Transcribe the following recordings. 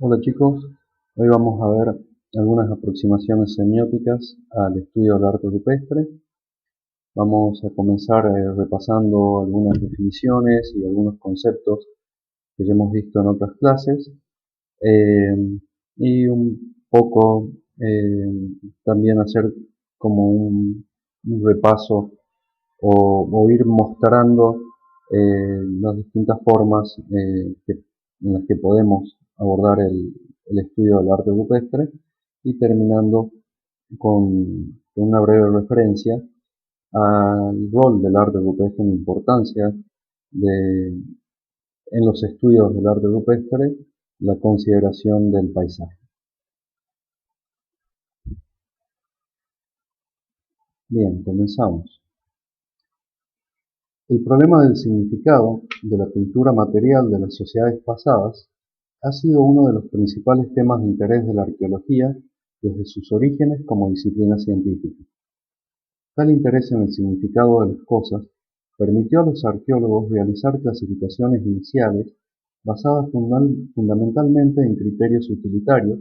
Hola chicos, hoy vamos a ver algunas aproximaciones semióticas al estudio del arte rupestre. Vamos a comenzar repasando algunas definiciones y algunos conceptos que ya hemos visto en otras clases eh, y un poco también hacer como un repaso o ir mostrando las distintas formas en las que podemos abordar el estudio del arte rupestre y terminando con una breve referencia al rol del arte rupestre en la importancia de, en los estudios del arte rupestre, la consideración del paisaje. Bien, comenzamos. El problema del significado de la cultura material de las sociedades pasadas ha sido uno de los principales temas de interés de la arqueología desde sus orígenes como disciplina científica. Tal interés en el significado de las cosas permitió a los arqueólogos realizar clasificaciones iniciales basadas fundamentalmente en criterios utilitarios,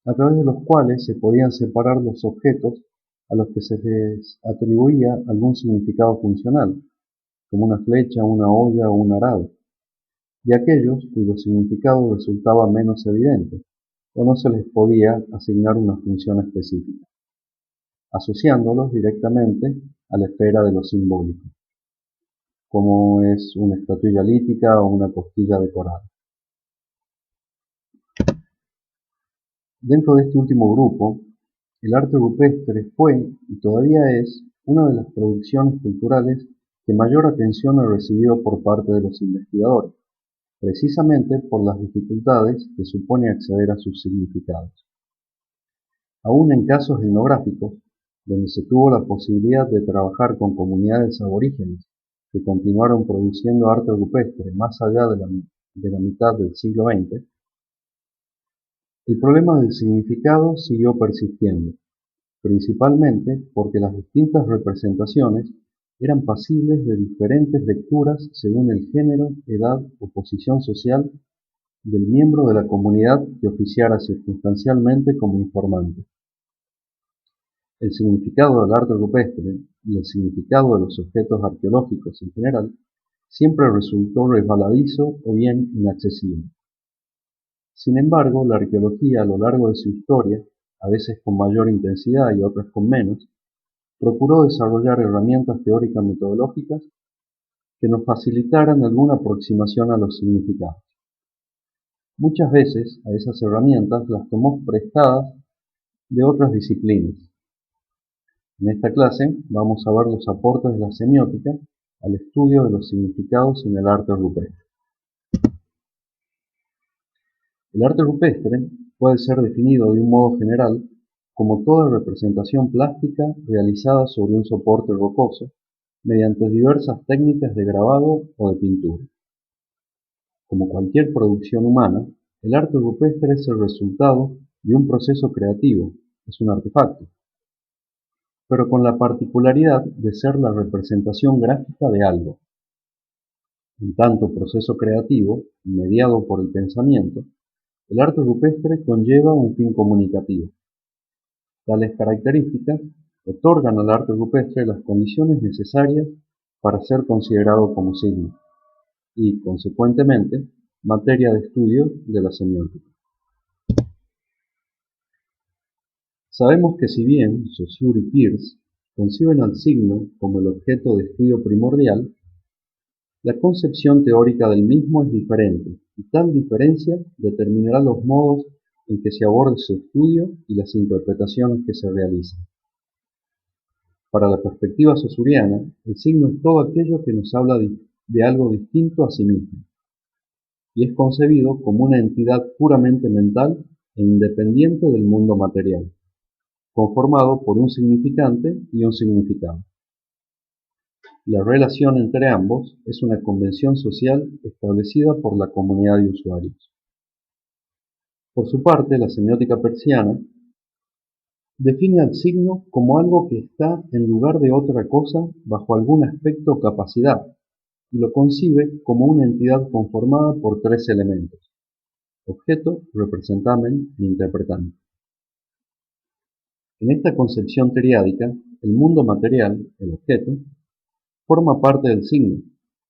a través de los cuales se podían separar los objetos a los que se les atribuía algún significado funcional, como una flecha, una olla o un arado, y aquellos cuyo significado resultaba menos evidente, o no se les podía asignar una función específica, asociándolos directamente a la esfera de lo simbólico, como es una estatuilla lítica o una costilla decorada. Dentro de este último grupo, el arte rupestre fue y todavía es una de las producciones culturales que mayor atención ha recibido por parte de los investigadores, precisamente por las dificultades que supone acceder a sus significados. Aún en casos etnográficos, donde se tuvo la posibilidad de trabajar con comunidades aborígenes que continuaron produciendo arte rupestre más allá de la mitad del siglo XX, el problema del significado siguió persistiendo, principalmente porque las distintas representaciones eran pasibles de diferentes lecturas según el género, edad o posición social del miembro de la comunidad que oficiara circunstancialmente como informante. El significado del arte rupestre y el significado de los objetos arqueológicos en general siempre resultó resbaladizo o bien inaccesible. Sin embargo, la arqueología a lo largo de su historia, a veces con mayor intensidad y otras con menos, procuró desarrollar herramientas teóricas metodológicas que nos facilitaran alguna aproximación a los significados. Muchas veces a esas herramientas las tomó prestadas de otras disciplinas. En esta clase vamos a ver los aportes de la semiótica al estudio de los significados en el arte rupestre. El arte rupestre puede ser definido de un modo general como toda representación plástica realizada sobre un soporte rocoso mediante diversas técnicas de grabado o de pintura. Como cualquier producción humana, el arte rupestre es el resultado de un proceso creativo, es un artefacto, pero con la particularidad de ser la representación gráfica de algo. En tanto proceso creativo, mediado por el pensamiento, el arte rupestre conlleva un fin comunicativo. Tales características otorgan al arte rupestre las condiciones necesarias para ser considerado como signo y, consecuentemente, materia de estudio de la semiótica. Sabemos que si bien Saussure y Peirce conciben al signo como el objeto de estudio primordial, la concepción teórica del mismo es diferente, y tal diferencia determinará los modos en que se aborde su estudio y las interpretaciones que se realicen. Para la perspectiva saussuriana, el signo es todo aquello que nos habla de algo distinto a sí mismo, y es concebido como una entidad puramente mental e independiente del mundo material, conformado por un significante y un significado. La relación entre ambos es una convención social establecida por la comunidad de usuarios. Por su parte, la semiótica peirciana define al signo como algo que está en lugar de otra cosa bajo algún aspecto o capacidad, y lo concibe como una entidad conformada por tres elementos: objeto, representamen e interpretante. En esta concepción triádica, el mundo material, el objeto, forma parte del signo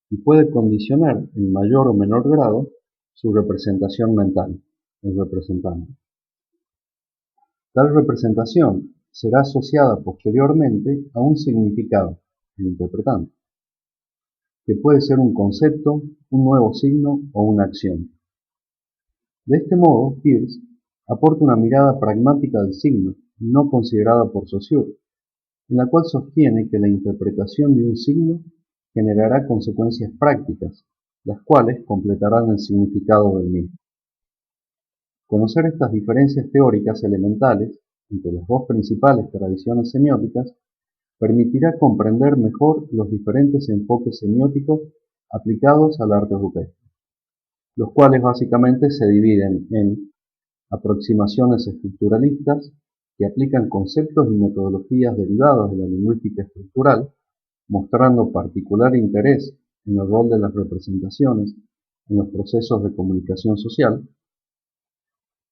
y puede condicionar en mayor o menor grado su representación mental, el representante. Tal representación será asociada posteriormente a un significado, el interpretante, que puede ser un concepto, un nuevo signo o una acción. De este modo, Peirce aporta una mirada pragmática del signo, no considerada por Saussure, en la cual sostiene que la interpretación de un signo generará consecuencias prácticas, las cuales completarán el significado del mismo. Conocer estas diferencias teóricas elementales entre las dos principales tradiciones semióticas permitirá comprender mejor los diferentes enfoques semióticos aplicados al arte rupestre, los cuales básicamente se dividen en aproximaciones estructuralistas, que aplican conceptos y metodologías derivados de la lingüística estructural, mostrando particular interés en el rol de las representaciones en los procesos de comunicación social,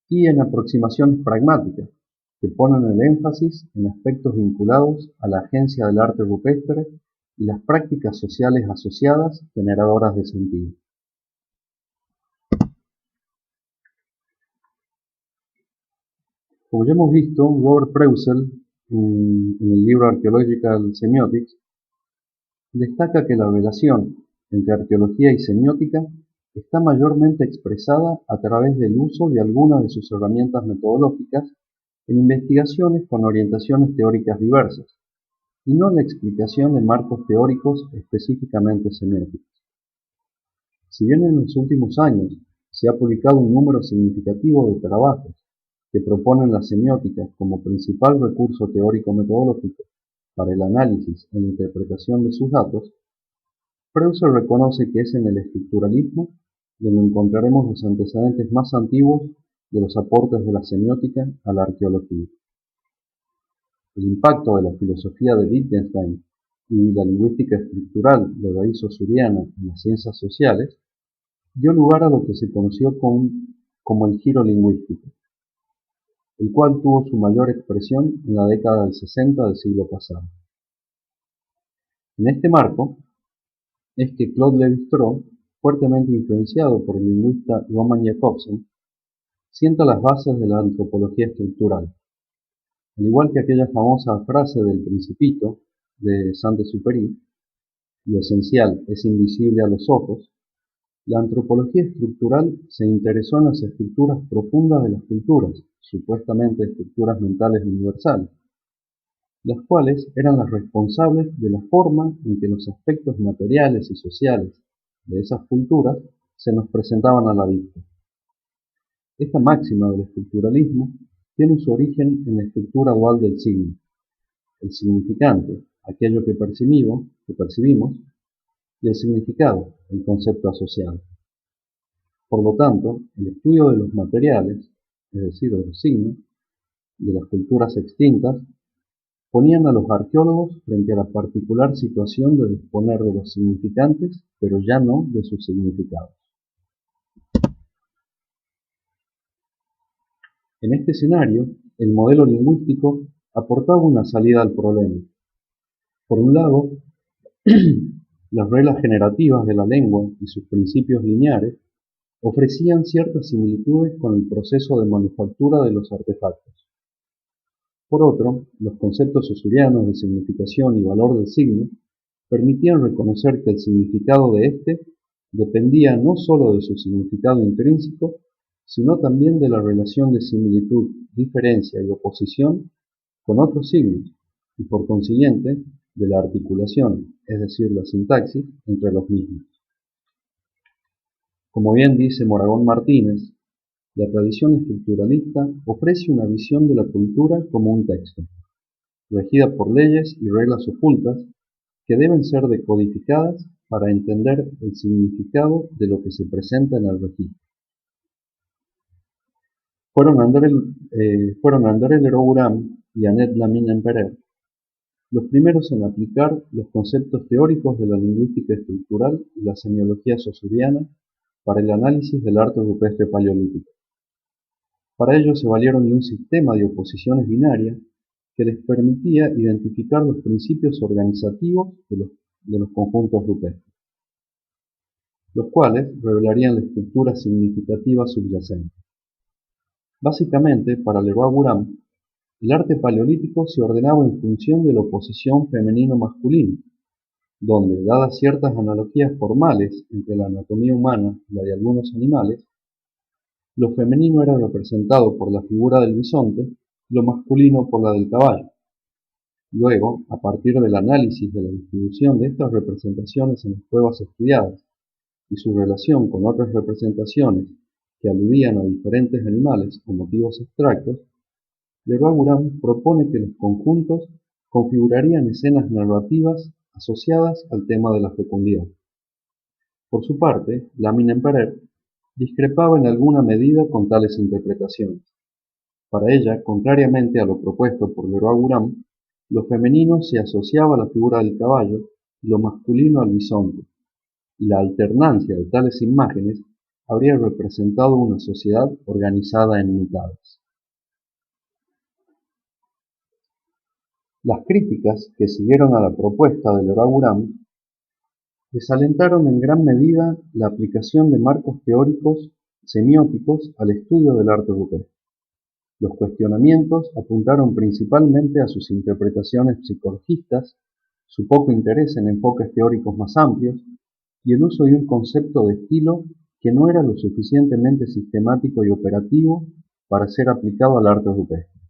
y en aproximaciones pragmáticas, que ponen el énfasis en aspectos vinculados a la agencia del arte rupestre y las prácticas sociales asociadas generadoras de sentido. Como ya hemos visto, Robert Preusel, en el libro Archaeological Semiotics, destaca que la relación entre arqueología y semiótica está mayormente expresada a través del uso de algunas de sus herramientas metodológicas en investigaciones con orientaciones teóricas diversas, y no en la explicación de marcos teóricos específicamente semióticos. Si bien en los últimos años se ha publicado un número significativo de trabajos que proponen la semiótica como principal recurso teórico-metodológico para el análisis e interpretación de sus datos, Preusel reconoce que es en el estructuralismo donde encontraremos los antecedentes más antiguos de los aportes de la semiótica a la arqueología. El impacto de la filosofía de Wittgenstein y la lingüística estructural de raíz saussuriana en las ciencias sociales dio lugar a lo que se conoció como el giro lingüístico, el cual tuvo su mayor expresión en la década del 60 del siglo pasado. En este marco es que Claude Lévi-Strauss, fuertemente influenciado por el lingüista Roman Jakobson, sienta las bases de la antropología estructural. Al igual que aquella famosa frase del Principito de Saint-Exupéry, lo esencial es invisible a los ojos, la antropología estructural se interesó en las estructuras profundas de las culturas, supuestamente estructuras mentales universales, las cuales eran las responsables de la forma en que los aspectos materiales y sociales de esas culturas se nos presentaban a la vista. Esta máxima del estructuralismo tiene su origen en la estructura dual del signo, el significante, aquello que percibimos, y el significado, el concepto asociado. Por lo tanto, el estudio de los materiales, es decir, de los signos, de las culturas extintas, ponían a los arqueólogos frente a la particular situación de disponer de los significantes, pero ya no de sus significados. En este escenario, el modelo lingüístico aportaba una salida al problema. Por un lado, las reglas generativas de la lengua y sus principios lineares ofrecían ciertas similitudes con el proceso de manufactura de los artefactos. Por otro, los conceptos saussurianos de significación y valor del signo permitían reconocer que el significado de éste dependía no sólo de su significado intrínseco, sino también de la relación de similitud, diferencia y oposición con otros signos, y por consiguiente, de la articulación, es decir, la sintaxis, entre los mismos. Como bien dice Moragón Martínez, la tradición estructuralista ofrece una visión de la cultura como un texto, regida por leyes y reglas ocultas que deben ser decodificadas para entender el significado de lo que se presenta en el registro. Fueron André Lerot-Gurán y Annette Lamine-Pérez los primeros en aplicar los conceptos teóricos de la lingüística estructural y la semiología saussuriana para el análisis del arte rupestre paleolítico. Para ello se valieron de un sistema de oposiciones binarias que les permitía identificar los principios organizativos de los conjuntos rupestres, los cuales revelarían la estructura significativa subyacente. Básicamente, para Leroi-Gourhan, el arte paleolítico se ordenaba en función de la oposición femenino-masculino, donde, dadas ciertas analogías formales entre la anatomía humana y la de algunos animales, lo femenino era representado por la figura del bisonte y lo masculino por la del caballo. Luego, a partir del análisis de la distribución de estas representaciones en las pruebas estudiadas y su relación con otras representaciones que aludían a diferentes animales o motivos abstractos, Leroi-Gourhan propone que los conjuntos configurarían escenas narrativas asociadas al tema de la fecundidad. Por su parte, Lamine-Empereur discrepaba en alguna medida con tales interpretaciones. Para ella, contrariamente a lo propuesto por Leroi-Gourhan, lo femenino se asociaba a la figura del caballo y lo masculino al bisonte, y la alternancia de tales imágenes habría representado una sociedad organizada en mitades. Las críticas que siguieron a la propuesta de Leroi-Gourhan desalentaron en gran medida la aplicación de marcos teóricos semióticos al estudio del arte rupestre. Los cuestionamientos apuntaron principalmente a sus interpretaciones psicologistas, su poco interés en enfoques teóricos más amplios y el uso de un concepto de estilo que no era lo suficientemente sistemático y operativo para ser aplicado al arte rupestre.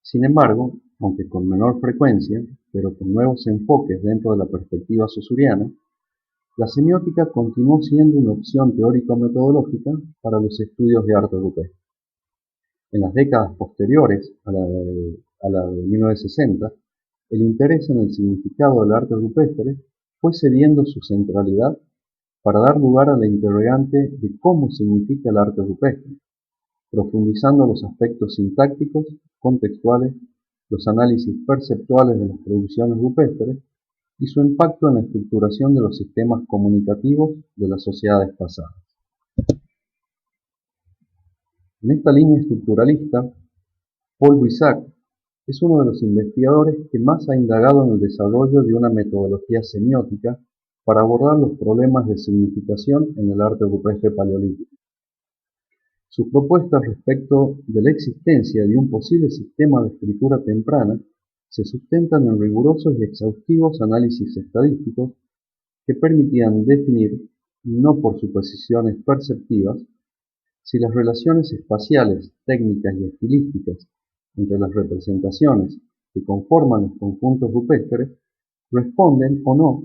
Sin embargo, aunque con menor frecuencia, pero con nuevos enfoques dentro de la perspectiva saussuriana, la semiótica continuó siendo una opción teórico-metodológica para los estudios de arte rupestre. En las décadas posteriores a la de 1960, el interés en el significado del arte rupestre fue cediendo su centralidad para dar lugar a la interrogante de cómo significa el arte rupestre, profundizando los aspectos sintácticos, contextuales, los análisis perceptuales de las producciones rupestres y su impacto en la estructuración de los sistemas comunicativos de las sociedades pasadas. En esta línea estructuralista, Paul Brissac es uno de los investigadores que más ha indagado en el desarrollo de una metodología semiótica para abordar los problemas de significación en el arte rupestre paleolítico. Sus propuestas respecto de la existencia de un posible sistema de escritura temprana se sustentan en rigurosos y exhaustivos análisis estadísticos que permitían definir, no por suposiciones perceptivas, si las relaciones espaciales, técnicas y estilísticas entre las representaciones que conforman los conjuntos rupestres responden o no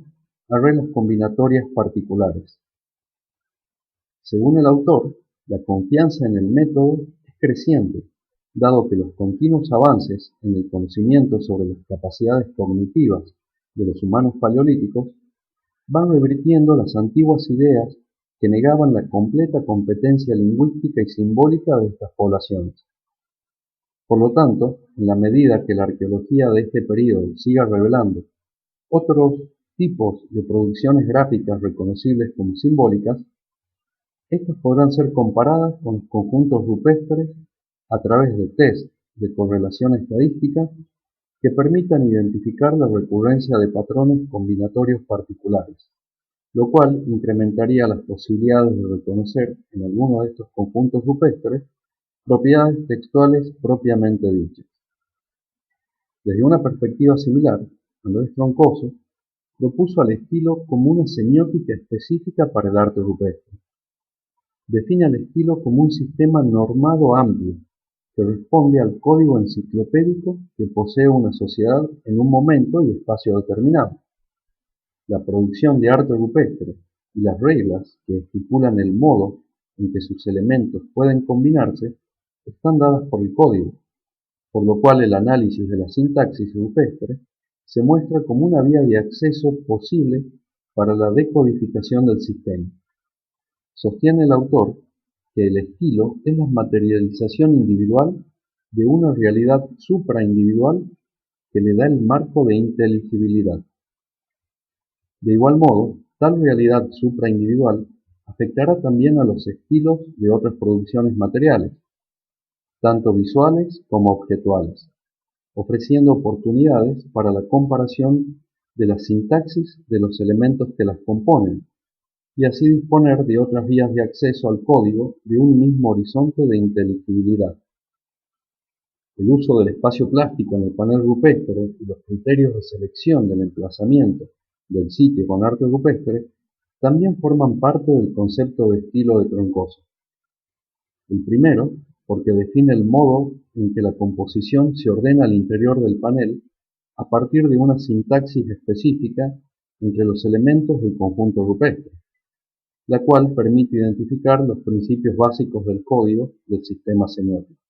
a reglas combinatorias particulares. Según el autor, la confianza en el método es creciente, dado que los continuos avances en el conocimiento sobre las capacidades cognitivas de los humanos paleolíticos van revirtiendo las antiguas ideas que negaban la completa competencia lingüística y simbólica de estas poblaciones. Por lo tanto, en la medida que la arqueología de este período siga revelando otros tipos de producciones gráficas reconocibles como simbólicas, estas podrán ser comparadas con los conjuntos rupestres a través de test de correlación estadística que permitan identificar la recurrencia de patrones combinatorios particulares, lo cual incrementaría las posibilidades de reconocer en alguno de estos conjuntos rupestres propiedades textuales propiamente dichas. Desde una perspectiva similar, Andrés Troncoso propuso al estilo como una semiótica específica para el arte rupestre. Define al estilo como un sistema normado amplio que responde al código enciclopédico que posee una sociedad en un momento y espacio determinado. La producción de arte rupestre y las reglas que estipulan el modo en que sus elementos pueden combinarse están dadas por el código, por lo cual el análisis de la sintaxis rupestre se muestra como una vía de acceso posible para la decodificación del sistema. Sostiene el autor que el estilo es la materialización individual de una realidad supraindividual que le da el marco de inteligibilidad. De igual modo, tal realidad supraindividual afectará también a los estilos de otras producciones materiales, tanto visuales como objetuales, ofreciendo oportunidades para la comparación de la sintaxis de los elementos que las componen, y así disponer de otras vías de acceso al código de un mismo horizonte de inteligibilidad. El uso del espacio plástico en el panel rupestre y los criterios de selección del emplazamiento del sitio con arte rupestre también forman parte del concepto de estilo de Troncoso. El primero, porque define el modo en que la composición se ordena al interior del panel a partir de una sintaxis específica entre los elementos del conjunto rupestre, la cual permite identificar los principios básicos del código del sistema semiótico.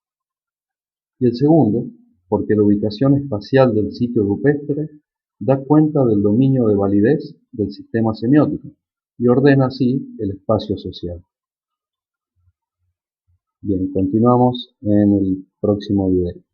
Y el segundo, porque la ubicación espacial del sitio rupestre da cuenta del dominio de validez del sistema semiótico y ordena así el espacio social. Bien, continuamos en el próximo video.